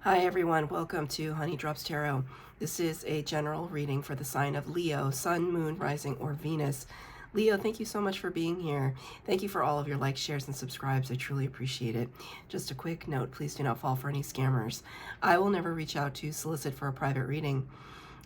Hi everyone, welcome to Honey Drops Tarot. This is a general reading for the sign of Leo, Sun, Moon, Rising, or Venus. Leo, thank you so much for being here. Thank you for all of your likes, shares, and subscribes. I truly appreciate it. Just a quick note, please do not fall for any scammers. I will never reach out to solicit for a private reading.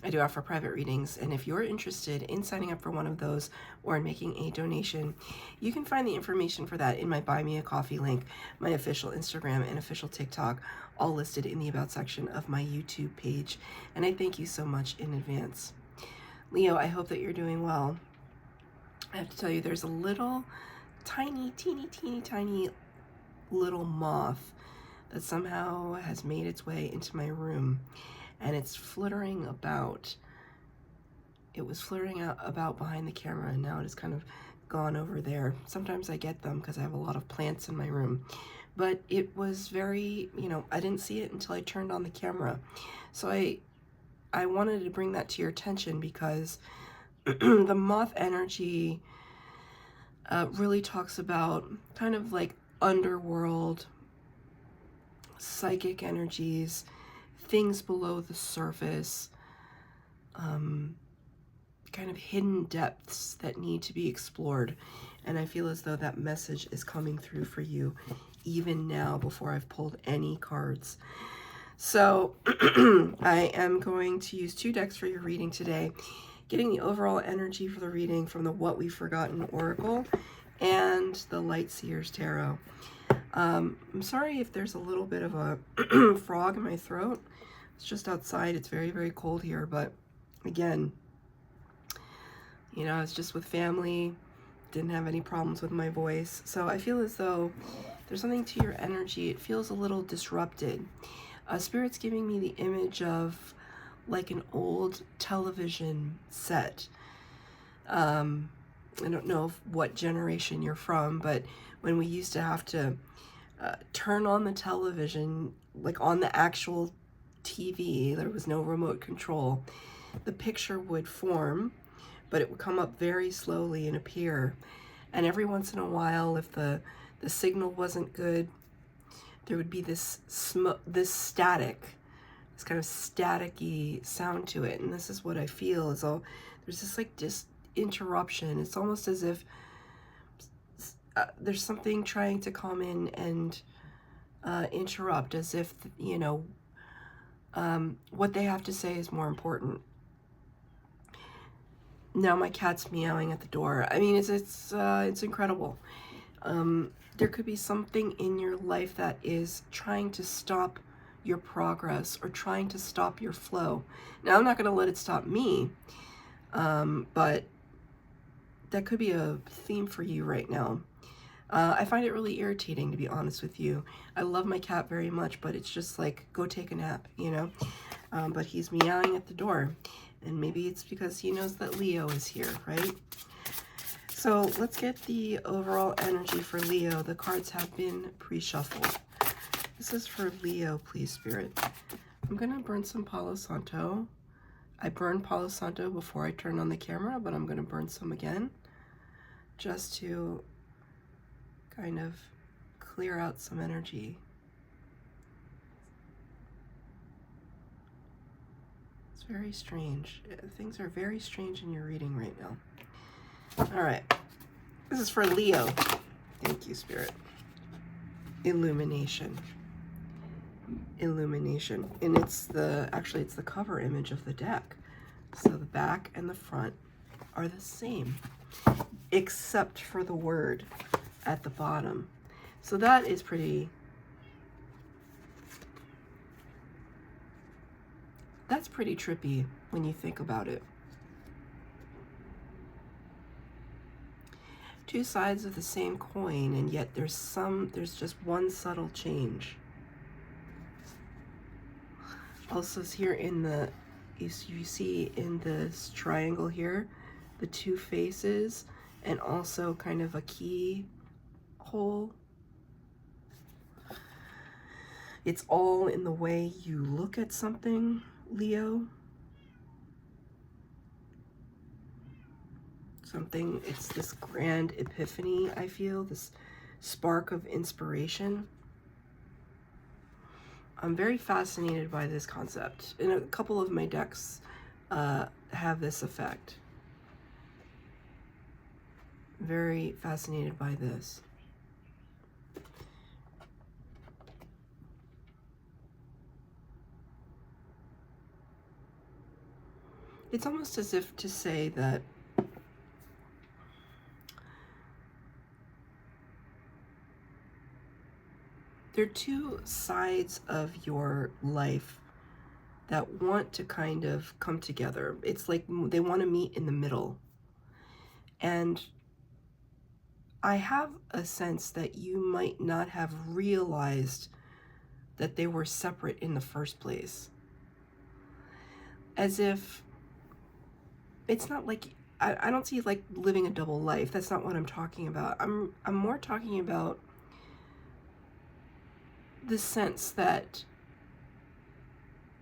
I do offer private readings, and if you're interested in signing up for one of those or in making a donation, you can find the information for that in my Buy Me a Coffee link, my official Instagram and official TikTok, all listed in the About section of my YouTube page, and I thank you so much in advance. Leo, I hope that you're doing well. I have to tell you, there's a little tiny, teeny tiny little moth that somehow has made its way into my room, and it's fluttering about. It was flirting out about behind the camera, and now it has kind of gone over there. Sometimes I get them because I have a lot of plants in my room, but it was very, I didn't see it until I turned on the camera. So I wanted to bring that to your attention because the moth energy really talks about kind of like underworld, psychic energies, things below the surface, kind of hidden depths that need to be explored. And I feel as though that message is coming through for you even now before I've pulled any cards. So I am going to use 2 decks for your reading today, getting the overall energy for the reading from the What We've Forgotten Oracle and the Light Seers Tarot. I'm sorry if there's a little bit of a frog in my throat. It's just outside. It's very cold here, but again, I was just with family, didn't have any problems with my voice. So I feel as though there's something to your energy. It feels a little disrupted. Spirit's giving me the image of like an old television set. I don't know what generation you're from, but when we used to have to turn on the television, like on the actual TV, there was no remote control, the picture would form, but it would come up very slowly and appear. And every once in a while, if the signal wasn't good, there would be this static, this kind of staticky sound to it. And this is what I feel, is all there's this like interruption. It's almost as if there's something trying to come in and interrupt, as if, what they have to say is more important. Now my cat's meowing at the door. I mean, it's incredible. There could be something in your life that is trying to stop your progress or trying to stop your flow. Now, I'm not going to let it stop me, but that could be a theme for you right now. I find it really irritating, to be honest with you. I love my cat very much, but it's just like, go take a nap, but he's meowing at the door. And maybe it's because he knows that Leo is here, right? So let's get the overall energy for Leo. The cards have been pre-shuffled. This is for Leo, please, Spirit. I'm going to burn some Palo Santo. I burned Palo Santo before I turned on the camera, but I'm going to burn some again just to kind of clear out some energy. Very strange. Things are very strange in your reading right now. All right. This is for Leo. Thank you, Spirit. Illumination. Illumination. And it's the cover image of the deck. So the back and the front are the same, except for the word at the bottom. So that is pretty... That's pretty trippy when you think about it. 2 sides of the same coin, and yet there's just one subtle change. Also here in the, you see in this triangle here, the 2 faces, and also kind of a key hole. It's all in the way you look at something, Leo. It's this grand epiphany, I feel, this spark of inspiration. I'm very fascinated by this concept. And a couple of my decks have this effect. Very fascinated by this. It's almost as if to say that there are two sides of your life that want to kind of come together. It's like they want to meet in the middle. And I have a sense that you might not have realized that they were separate in the first place. As if it's not like, I don't see like living a double life. That's not what I'm talking about. I'm more talking about the sense that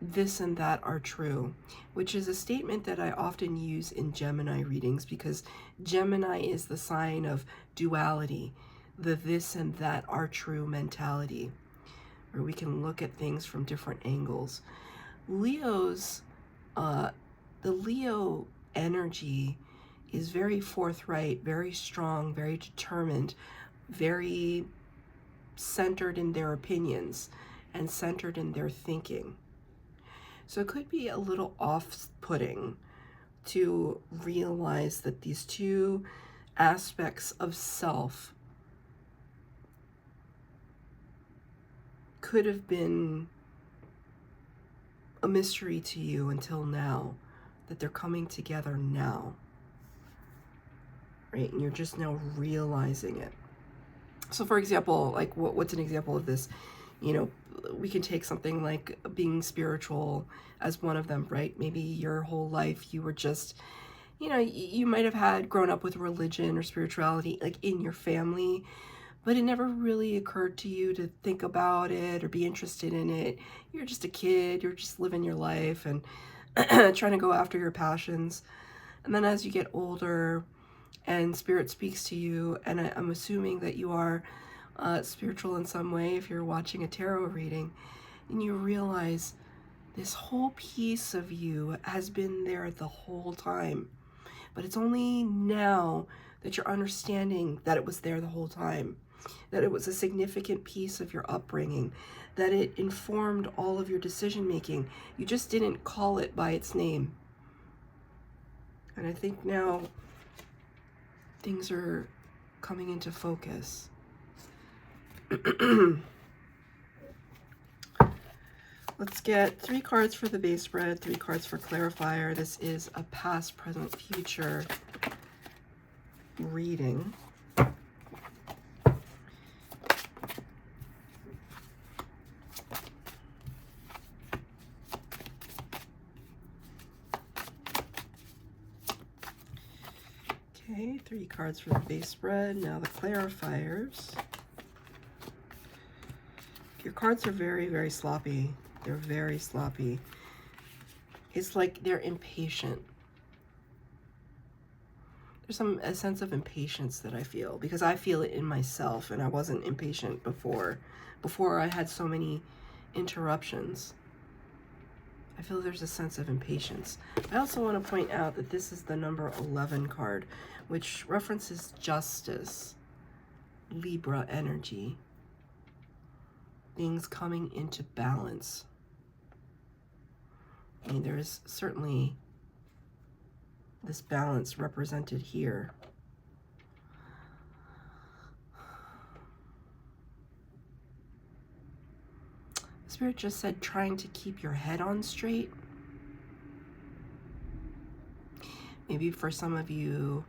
this and that are true, which is a statement that I often use in Gemini readings, because Gemini is the sign of duality, the this and that are true mentality, where we can look at things from different angles. Leo's, the Leo energy is very forthright, very strong, very determined, very centered in their opinions and centered in their thinking. So it could be a little off-putting to realize that these two aspects of self could have been a mystery to you until now, that they're coming together now, right? And you're just now realizing it. So for example, like what's an example of this? You know, we can take something like being spiritual as one of them, right? Maybe your whole life you were just, you know, you might have had grown up with religion or spirituality like in your family, but it never really occurred to you to think about it or be interested in it. You're just a kid, you're just living your life and trying to go after your passions. And then as you get older and spirit speaks to you, and I'm assuming that you are spiritual in some way if you're watching a tarot reading, and you realize this whole piece of you has been there the whole time, but it's only now that you're understanding that it was there the whole time, that it was a significant piece of your upbringing, that it informed all of your decision making. You just didn't call it by its name. And I think now things are coming into focus. Let's get 3 cards for the base spread, 3 cards for clarifier. This is a past, present, future reading. Okay, 3 cards for the base spread. Now the clarifiers. Your cards are very, very sloppy. They're very sloppy. It's like they're impatient. There's a sense of impatience that I feel, because I feel it in myself, and I wasn't impatient before I had so many interruptions. I feel there's a sense of impatience. I also want to point out that this is the number 11 card, which references justice, Libra energy, things coming into balance. I mean, there is certainly this balance represented here. Spirit just said trying to keep your head on straight. Maybe for some of you,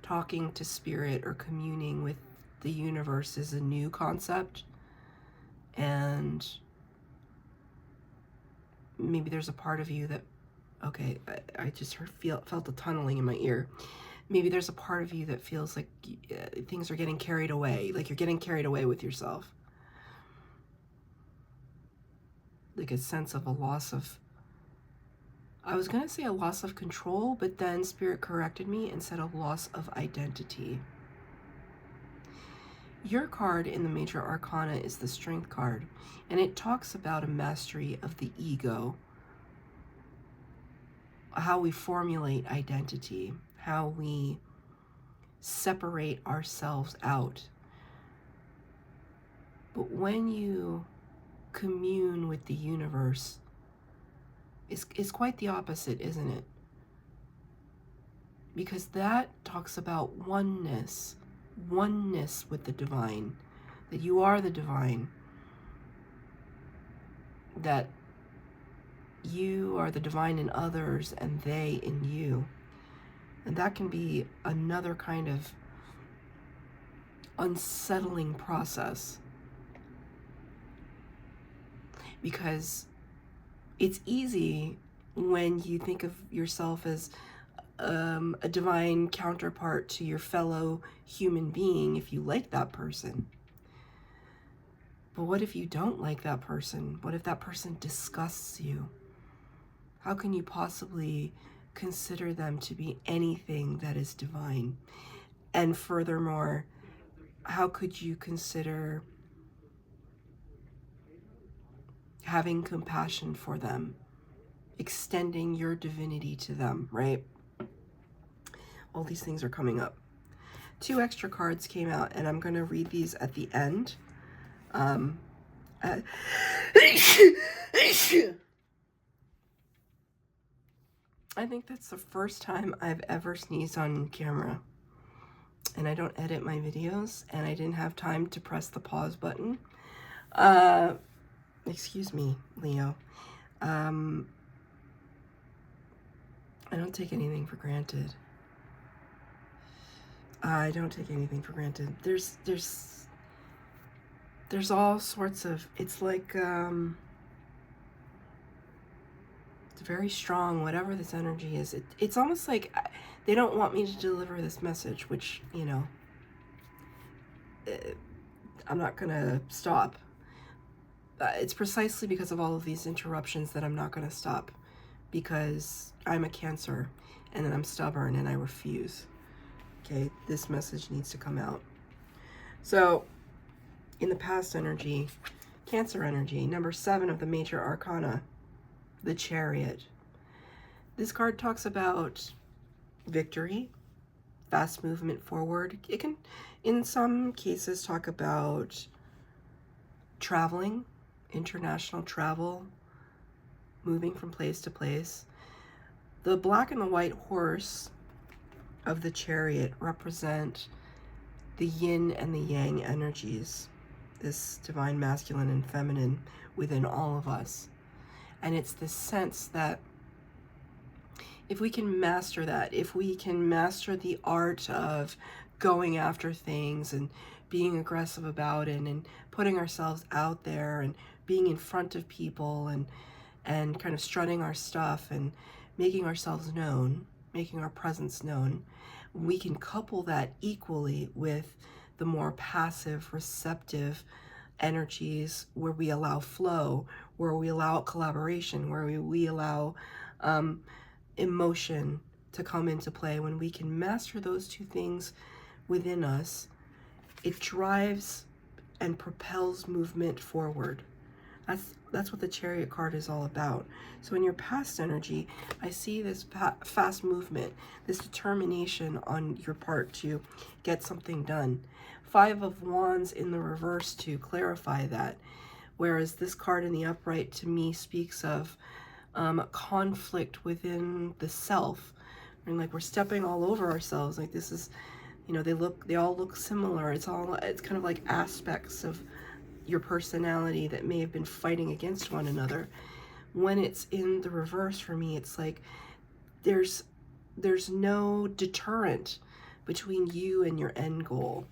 talking to Spirit or communing with the universe is a new concept. And maybe there's a part of you that, okay, I just felt a tunneling in my ear. Maybe there's a part of you that feels like things are getting carried away, like you're getting carried away with yourself. Like a sense of a loss of, I was going to say a loss of control, but then Spirit corrected me and said a loss of identity. Your card in the Major Arcana is the Strength card, and it talks about a mastery of the ego, how we formulate identity, how we separate ourselves out. But when you commune with the universe, it's quite the opposite, isn't it? Because that talks about oneness with the divine, that you are the divine, that you are the divine in others and they in you. And that can be another kind of unsettling process, because it's easy when you think of yourself as a divine counterpart to your fellow human being if you like that person. But what if you don't like that person? What if that person disgusts you? How can you possibly consider them to be anything that is divine? And furthermore, how could you consider having compassion for them, extending your divinity to them, right? All these things are coming up. 2 extra cards came out, and I'm going to read these at the end. I think that's the first time I've ever sneezed on camera. And I don't edit my videos, and I didn't have time to press the pause button. Excuse me, Leo. I don't take anything for granted. I don't take anything for granted. There's all sorts of, it's like, it's very strong, whatever this energy is. It's almost like they don't want me to deliver this message, which, you know, I'm not gonna stop. It's precisely because of all of these interruptions that I'm not gonna stop, because I'm a Cancer, and I'm stubborn, and I refuse. Okay, this message needs to come out. So, in the past energy, Cancer energy, number 7 of the Major Arcana, the Chariot. This card talks about victory, fast movement forward. It can, in some cases, talk about traveling, international travel, moving from place to place. The black and the white horse of the Chariot represent the yin and the yang energies, this divine masculine and feminine within all of us. And it's this sense that if we can master that, if we can master the art of going after things and being aggressive about it and putting ourselves out there and being in front of people and kind of strutting our stuff and making ourselves known, making our presence known, we can couple that equally with the more passive, receptive energies where we allow flow, where we allow collaboration, where we allow emotion to come into play. When we can master those two things within us, it drives and propels movement forward. That's what the Chariot card is all about. So in your past energy, I see this fast movement, this determination on your part to get something done. 5 of Wands in the reverse to clarify that. Whereas this card in the upright to me speaks of conflict within the self. And like we're stepping all over ourselves. Like this is, you know, they all look similar. It's kind of like aspects of your personality that may have been fighting against one another. When it's in the reverse for me, it's like there's no deterrent between you and your end goal,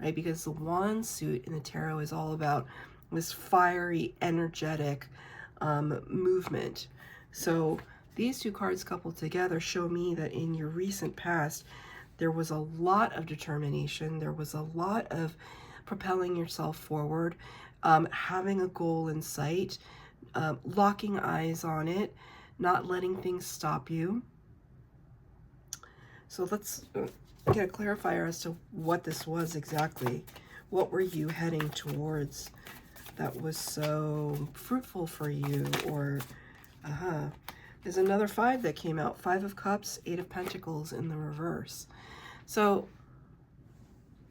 right? Because the wand suit in the tarot is all about this fiery, energetic movement. So these two cards coupled together show me that in your recent past, there was a lot of determination. There was a lot of propelling yourself forward, having a goal in sight, locking eyes on it, not letting things stop you. So let's get a clarifier as to what this was exactly. What were you heading towards that was so fruitful for you? Or, there's another 5 that came out. 5 of Cups, 8 of Pentacles in the reverse. So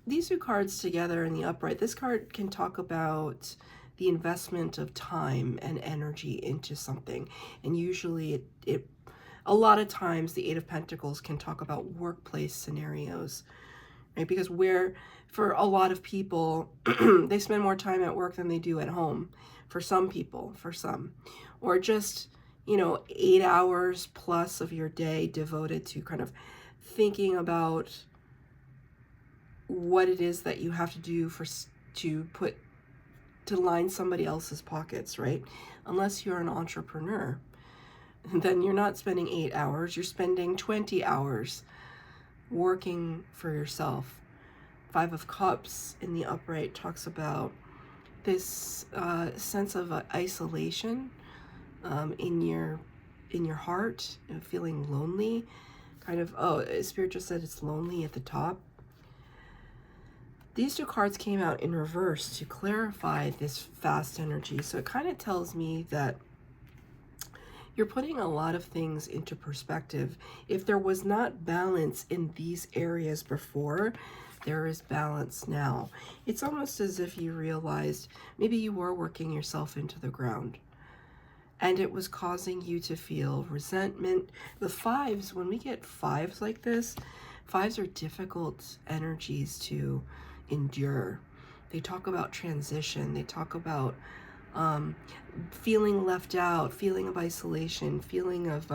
these 2 cards together in the upright, this card can talk about the investment of time and energy into something. And usually a lot of times the 8 of Pentacles can talk about workplace scenarios, right? Because for a lot of people, they spend more time at work than they do at home. For some people, or just, 8 hours plus of your day devoted to kind of thinking about what it is that you have to do to line somebody else's pockets, right? Unless you're an entrepreneur, then you're not spending 8 hours, you're spending 20 hours working for yourself. 5 of Cups in the upright talks about this sense of isolation in your heart, feeling lonely, kind of, Spirit just said it's lonely at the top. These 2 cards came out in reverse to clarify this fast energy. So it kind of tells me that you're putting a lot of things into perspective. If there was not balance in these areas before, there is balance now. It's almost as if you realized maybe you were working yourself into the ground and it was causing you to feel resentment. The 5s, when we get 5s like this, 5s are difficult energies to endure. They talk about transition. They talk about feeling left out, feeling of isolation, feeling of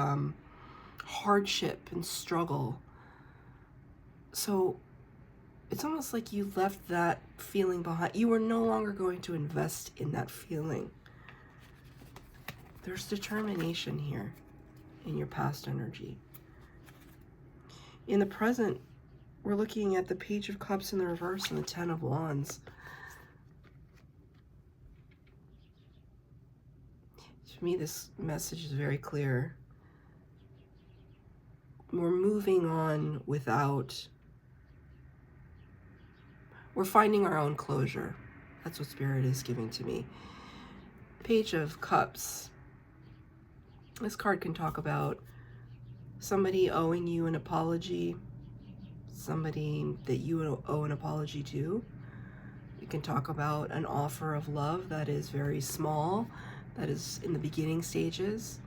hardship and struggle. So it's almost like you left that feeling behind. You are no longer going to invest in that feeling. There's determination here in your past energy. In the present, we're looking at the Page of Cups in the reverse and the 10 of Wands. To me, this message is very clear. We're moving on we're finding our own closure. That's what Spirit is giving to me. Page of Cups. This card can talk about somebody owing you an apology, somebody that you owe an apology to. It can talk about an offer of love that is very small, that is in the beginning stages.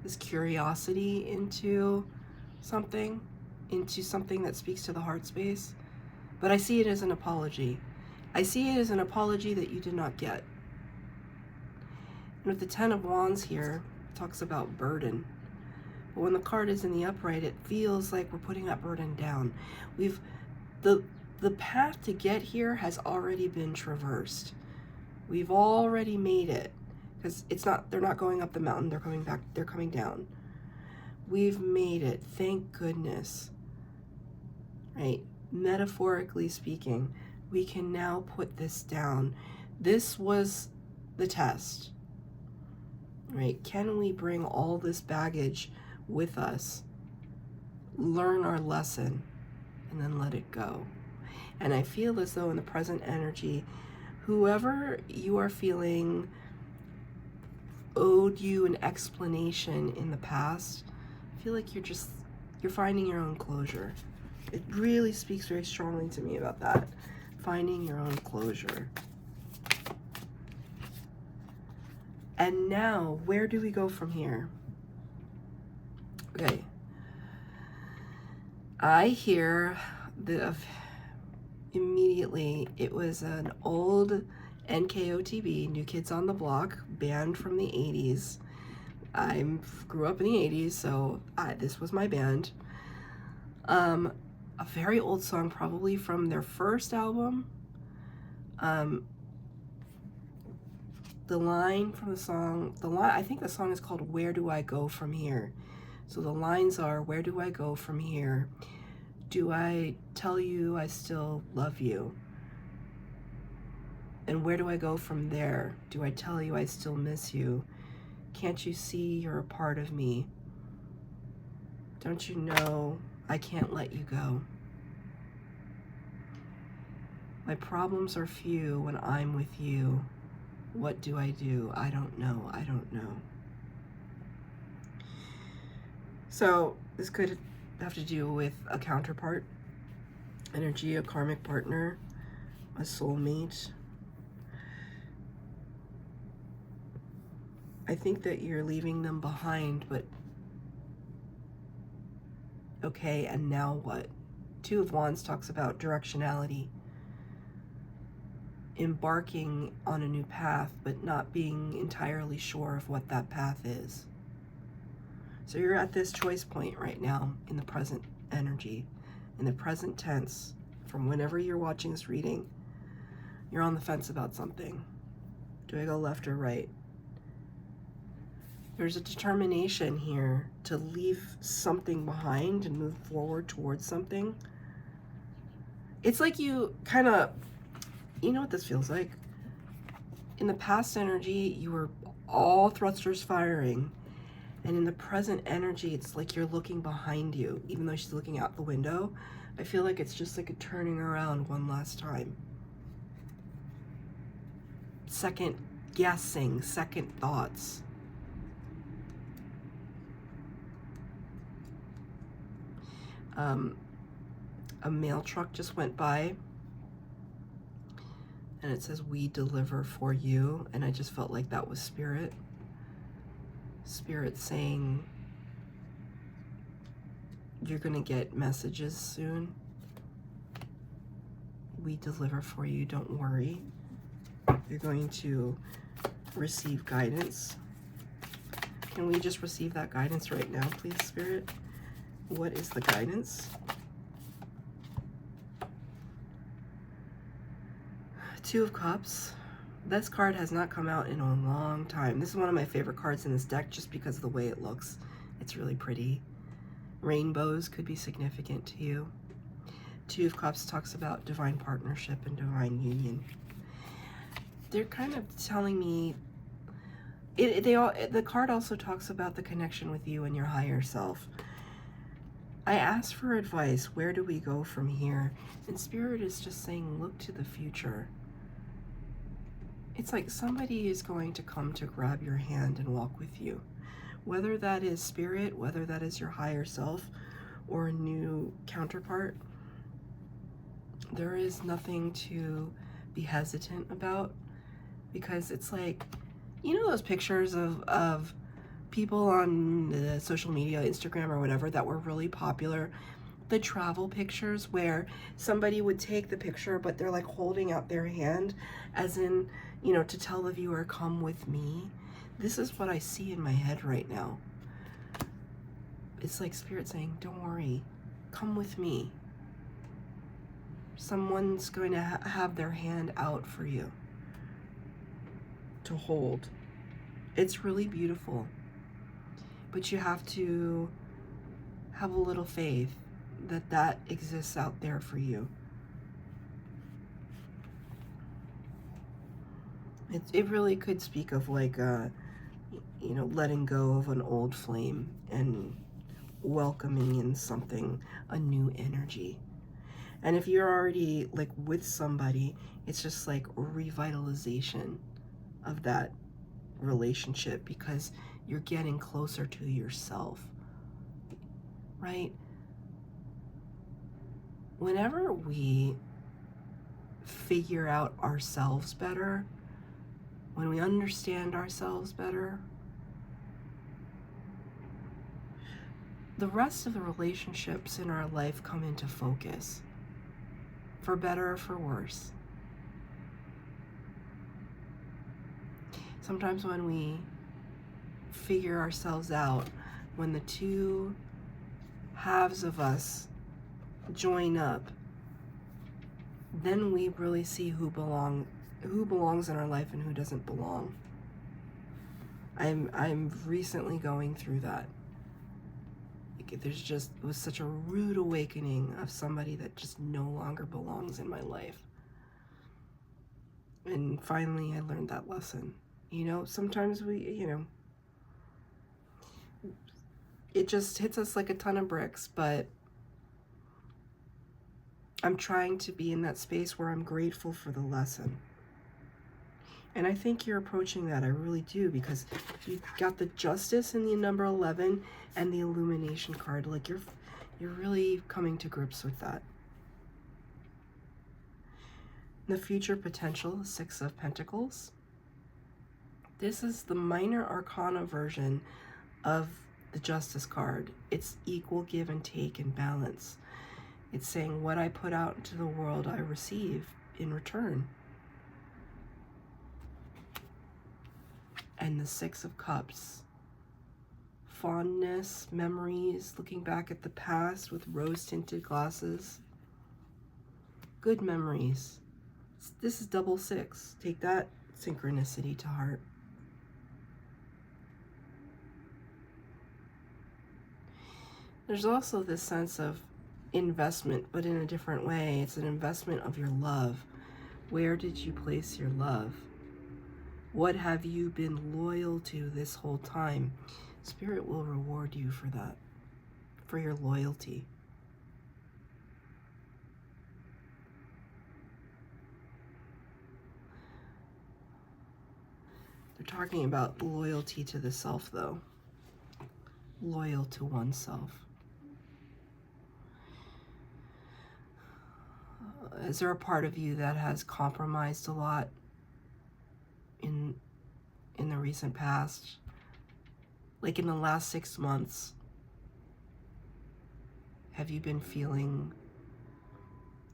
This curiosity into something that speaks to the heart space. But I see it as an apology. I see it as an apology that you did not get. And with the 10 of Wands here, it talks about burden. But when the card is in the upright, it feels like we're putting that burden down. The path to get here has already been traversed. We've already made it. Because they're not going up the mountain, they're coming down. We've made it, thank goodness. Right? Metaphorically speaking, we can now put this down. This was the test. Right? Can we bring all this baggage with us, learn our lesson, and then let it go? And I feel as though in the present energy, whoever you are feeling owed you an explanation in the past, I feel like you're finding your own closure. It really speaks very strongly to me about that. Finding your own closure. And now, where do we go from here? Okay. I hear immediately, it was an old NKOTB, New Kids on the Block, band from the 80s. I grew up in the 80s, so this was my band. A very old song, probably from their first album. The line from the song, I think the song is called Where Do I Go From Here? So the lines are, where do I go from here? Do I tell you I still love you? And where do I go from there? Do I tell you I still miss you? Can't you see you're a part of me? Don't you know I can't let you go? My problems are few when I'm with you. What do? I don't know. I don't know. So this could have to do with a counterpart energy, a karmic partner, a soulmate. I think that you're leaving them behind, but okay, and now what? Two of Wands talks about directionality, embarking on a new path, but not being entirely sure of what that path is. So you're at this choice point right now in the present energy, in the present tense, from whenever you're watching this reading. You're on the fence about something. Do I go left or right? There's a determination here to leave something behind and move forward towards something. It's like you kind of, you know what this feels like? In the past energy, you were all thrusters firing. And in the present energy, it's like you're looking behind you, even though she's looking out the window. I feel like it's just like a turning around one last time. Second guessing, second thoughts. A mail truck just went by and it says, "We deliver for you." And I just felt like that was Spirit. Spirit saying, you're going to get messages soon. We deliver for you, don't worry. You're going to receive guidance. Can we just receive that guidance right now, please, Spirit? What is the guidance? Two of Cups. This card has not come out in a long time. This is one of my favorite cards in this deck just because of the way it looks. It's really pretty. Rainbows could be significant to you. Two of Cups talks about divine partnership and divine union. They're kind of telling me, the card also talks about the connection with you and your higher self. I asked for advice. Where do we go from here? And Spirit is just saying, look to the future. It's like somebody is going to come to grab your hand and walk with you. Whether that is Spirit, whether that is your higher self, or a new counterpart, there is nothing to be hesitant about, because it's like, you know those pictures of people on the social media, Instagram or whatever, that were really popular, the travel pictures where somebody would take the picture but they're like holding out their hand as in, you know, to tell the viewer, come with me. This is what I see in my head right now. It's like Spirit saying, don't worry, come with me. Someone's going to have their hand out for you to hold. It's really beautiful. But you have to have a little faith that that exists out there for you. It really could speak of like you know, letting go of an old flame and welcoming in something, a new energy. And if you're already like with somebody, it's just like revitalization of that relationship because you're getting closer to yourself, right? Whenever we figure out ourselves better, when we understand ourselves better, the rest of the relationships in our life come into focus, for better or for worse. Sometimes when we figure ourselves out, when the two halves of us join up, then we really see who belongs in our life and who doesn't belong. I'm recently going through that. It was such a rude awakening of somebody that just no longer belongs in my life. And finally I learned that lesson. You know, sometimes it just hits us like a ton of bricks, but I'm trying to be in that space where I'm grateful for the lesson. And I think you're approaching that. I really do, because you've got the Justice in the number 11 and the Illumination card. Like you're really coming to grips with that. The future potential, the Six of Pentacles. This is the minor arcana version of the Justice card. It's equal give and take and balance. It's saying what I put out into the world, I receive in return. And the Six of Cups. Fondness, memories, looking back at the past with rose-tinted glasses. Good memories. This is double six. Take that synchronicity to heart. There's also this sense of investment, but in a different way. It's an investment of your love. Where did you place your love? What have you been loyal to this whole time? Spirit will reward you for that, for your loyalty. They're talking about loyalty to the self, though. Loyal to oneself. Is there a part of you that has compromised a lot in the recent past? Like in the last 6 months, have you been feeling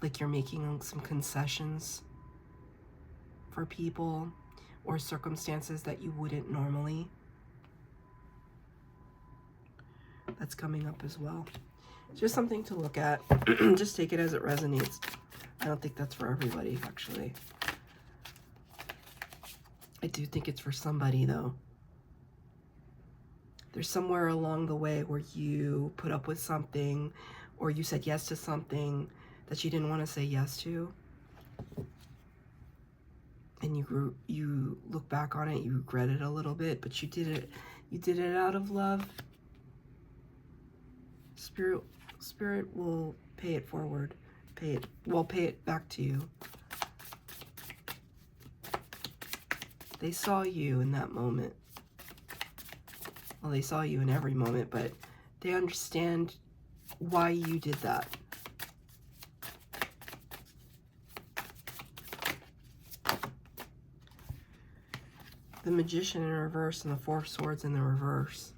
like you're making some concessions for people or circumstances that you wouldn't normally? That's coming up as well. Just something to look at. Just take it as it resonates. I don't think that's for everybody, actually. I do think it's for somebody, though. There's somewhere along the way where you put up with something, or you said yes to something that you didn't want to say yes to. And you look back on it, you regret it a little bit, but you did it out of love. Spirit will pay it forward. Pay it back to you. They saw you in that moment. Well, they saw you in every moment, but they understand why you did that. The Magician in reverse and the Four of Swords in the reverse.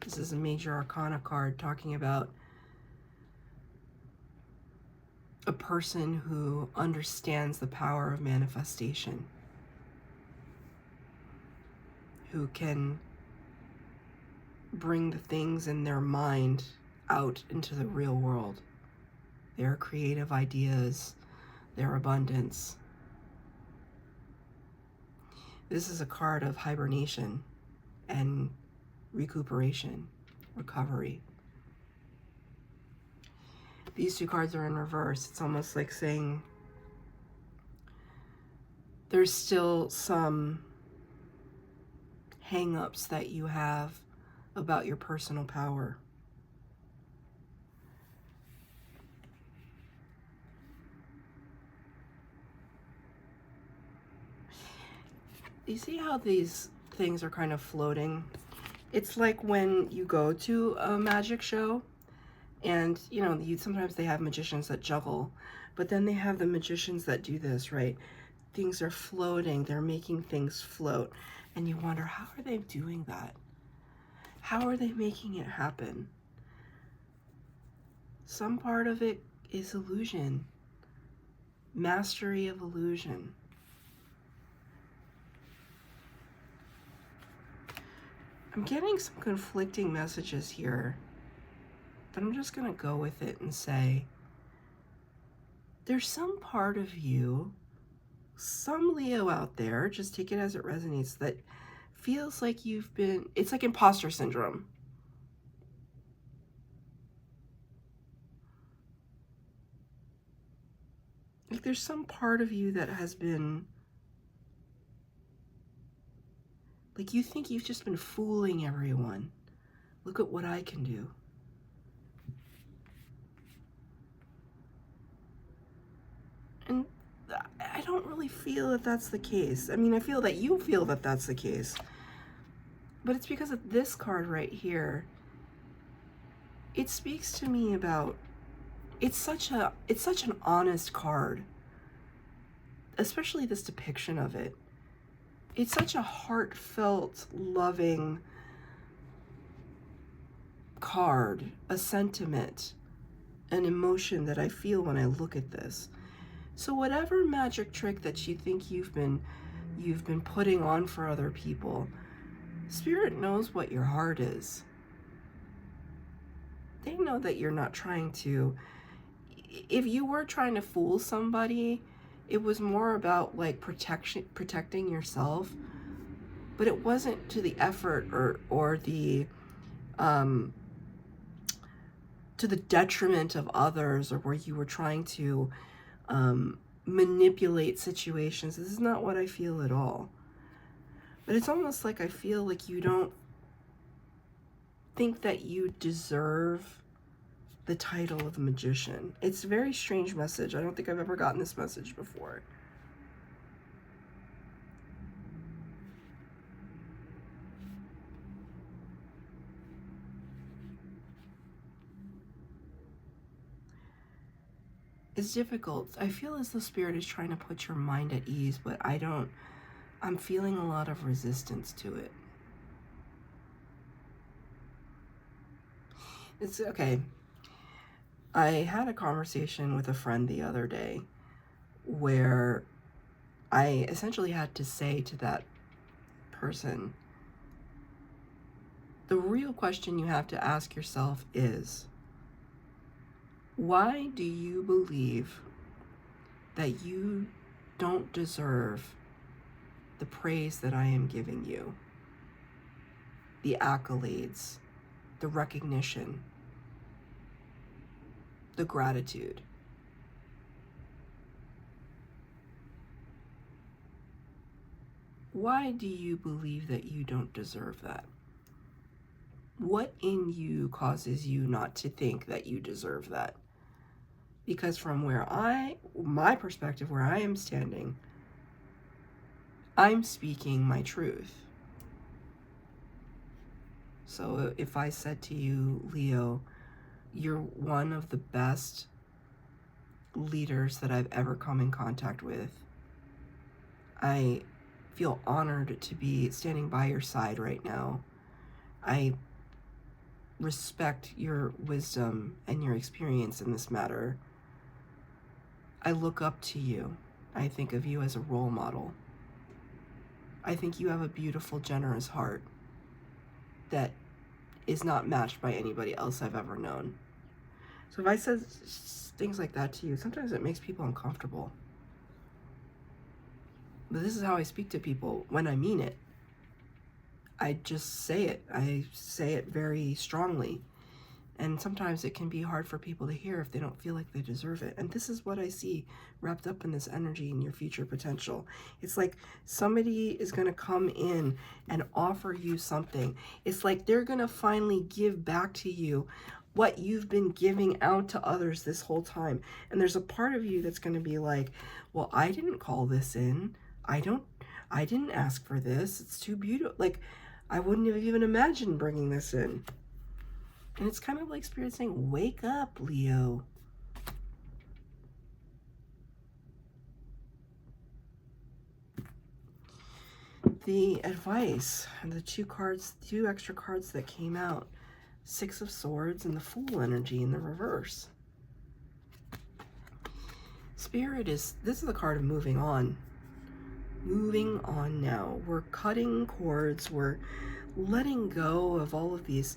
This is a major arcana card talking about a person who understands the power of manifestation, who can bring the things in their mind out into the real world. Their creative ideas, their abundance. This is a card of hibernation and recuperation, recovery. These two cards are in reverse. It's almost like saying there's still some hang-ups that you have about your personal power. You see how these things are kind of floating? It's like when you go to a magic show and, you know, sometimes they have magicians that juggle, but then they have the magicians that do this, right? Things are floating. They're making things float. And you wonder, how are they doing that? How are they making it happen? Some part of it is illusion. Mastery of illusion. I'm getting some conflicting messages here, but I'm just going to go with it and say, there's some part of you, some Leo out there, just take it as it resonates, that feels like it's like imposter syndrome. Like there's some part of you that has been, like you think you've just been fooling everyone. Look at what I can do. really feel that that's the case. I mean, I feel that you feel that that's the case. But it's because of this card right here. It speaks to me about, it's such an honest card. Especially this depiction of it. It's such a heartfelt, loving card, a sentiment, an emotion that I feel when I look at this. So whatever magic trick that you think you've been putting on for other people, Spirit knows what your heart is. They know that you're not trying to, if you were trying to fool somebody, it was more about like protecting yourself, but it wasn't to the effort or the to the detriment of others, or where you were trying to manipulate situations. This is not what I feel at all. But it's almost like I feel like you don't think that you deserve the title of magician. It's a very strange message. I don't think I've ever gotten this message before. It's difficult. I feel as though Spirit is trying to put your mind at ease, but I'm feeling a lot of resistance to it. It's okay. I had a conversation with a friend the other day where I essentially had to say to that person, the real question you have to ask yourself is, why do you believe that you don't deserve the praise that I am giving you? The accolades, the recognition, the gratitude. Why do you believe that you don't deserve that? What in you causes you not to think that you deserve that? Because from my perspective, where I am standing, I'm speaking my truth. So if I said to you, Leo, you're one of the best leaders that I've ever come in contact with, I feel honored to be standing by your side right now. I respect your wisdom and your experience in this matter. I look up to you. I think of you as a role model. I think you have a beautiful, generous heart that is not matched by anybody else I've ever known. So if I said things like that to you, sometimes it makes people uncomfortable. But this is how I speak to people when I mean it. I just say it. I say it very strongly. And sometimes it can be hard for people to hear if they don't feel like they deserve it. And this is what I see wrapped up in this energy in your future potential. It's like somebody is going to come in and offer you something. It's like they're going to finally give back to you what you've been giving out to others this whole time. And there's a part of you that's going to be like, well, I didn't call this in. I didn't ask for this. It's too beautiful. Like, I wouldn't have even imagined bringing this in. And it's kind of like Spirit saying, wake up, Leo. The advice and the two extra cards that came out, Six of Swords and the Fool energy in the reverse. Spirit this is the card of moving on. Moving on now. We're cutting cords. We're letting go of all of these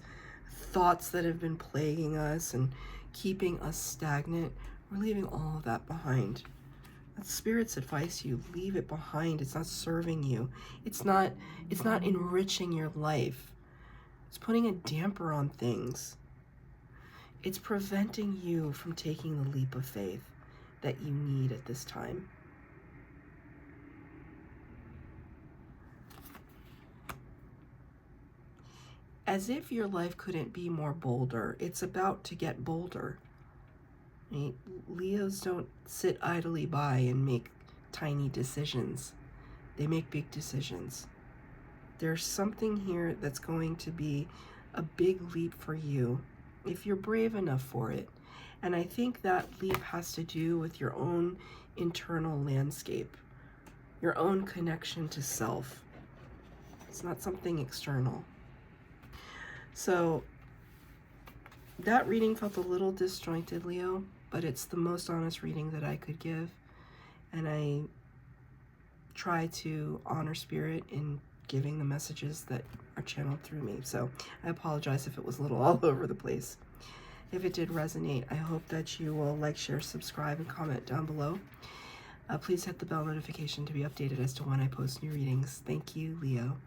thoughts that have been plaguing us and keeping us stagnant. We're leaving all of that behind. That's Spirit's advice to you. Leave it behind. It's not serving you. It's not enriching your life. It's putting a damper on things. It's preventing you from taking the leap of faith that you need at this time. As if your life couldn't be more bolder, it's about to get bolder. Right? Leos don't sit idly by and make tiny decisions. They make big decisions. There's something here that's going to be a big leap for you if you're brave enough for it. And I think that leap has to do with your own internal landscape, your own connection to self. It's not something external. So that reading felt a little disjointed, Leo, but it's the most honest reading that I could give. And I try to honor spirit in giving the messages that are channeled through me. So I apologize if it was a little all over the place. If it did resonate, I hope that you will like, share, subscribe, and comment down below. Please hit the bell notification to be updated as to when I post new readings. Thank you, Leo.